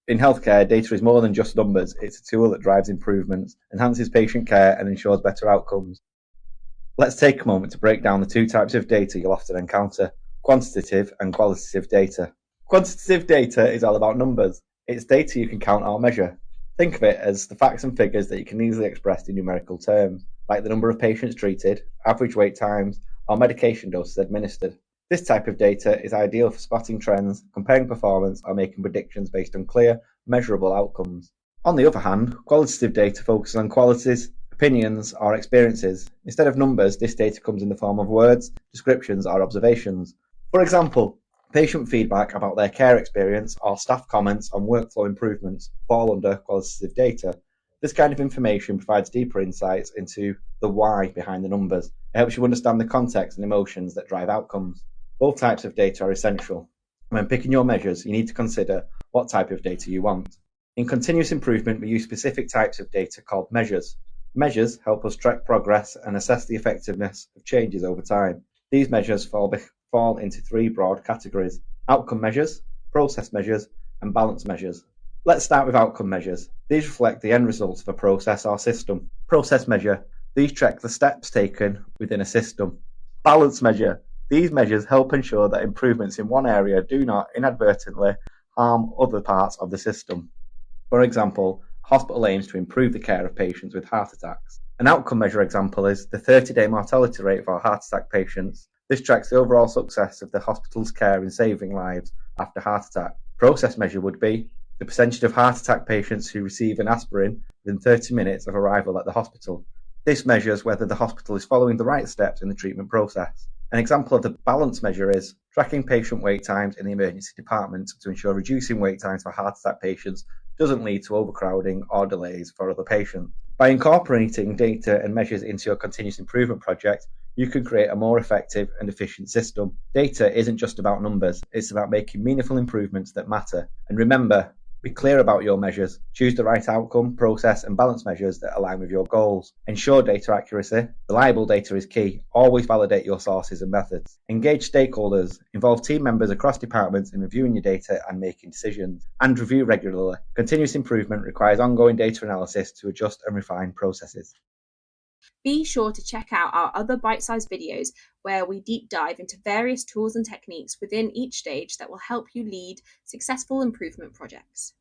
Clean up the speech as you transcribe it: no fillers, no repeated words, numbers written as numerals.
In healthcare, data is more than just numbers. It's a tool that drives improvements, enhances patient care, and ensures better outcomes. Let's take a moment to break down the two types of data you'll often encounter: quantitative and qualitative data. Quantitative data is all about numbers. It's data you can count or measure. Think of it as the facts and figures that you can easily express in numerical terms, like the number of patients treated, average wait times, or medication doses administered. This type of data is ideal for spotting trends, comparing performance, or making predictions based on clear, measurable outcomes. On the other hand, qualitative data focuses on qualities, opinions, or experiences. Instead of numbers, this data comes in the form of words, descriptions, or observations. For example, patient feedback about their care experience or staff comments on workflow improvements fall under qualitative data. This kind of information provides deeper insights into the why behind the numbers. It helps you understand the context and emotions that drive outcomes. Both types of data are essential. When picking your measures, you need to consider what type of data you want. In continuous improvement, we use specific types of data called measures. Measures help us track progress and assess the effectiveness of changes over time. These measures fall into three broad categories: outcome measures, process measures, and balance measures. Let's start with outcome measures. These reflect the end results of a process or system. Process measure. These track the steps taken within a system. Balance measure. These measures help ensure that improvements in one area do not inadvertently harm other parts of the system. For example, a hospital aims to improve the care of patients with heart attacks. An outcome measure example is the 30-day mortality rate for heart attack patients. This tracks the overall success of the hospital's care in saving lives after heart attack. Process measure would be the percentage of heart attack patients who receive an aspirin within 30 minutes of arrival at the hospital. This measures whether the hospital is following the right steps in the treatment process. An example of the balance measure is tracking patient wait times in the emergency department to ensure reducing wait times for heart attack patients doesn't lead to overcrowding or delays for other patients. By incorporating data and measures into your continuous improvement project, you can create a more effective and efficient system. Data isn't just about numbers, it's about making meaningful improvements that matter. And remember, be clear about your measures. Choose the right outcome, process, and balance measures that align with your goals. Ensure data accuracy. Reliable data is key. Always validate your sources and methods. Engage stakeholders. Involve team members across departments in reviewing your data and making decisions. And review regularly. Continuous improvement requires ongoing data analysis to adjust and refine processes. Be sure to check out our other bite-sized videos where we deep dive into various tools and techniques within each stage that will help you lead successful improvement projects.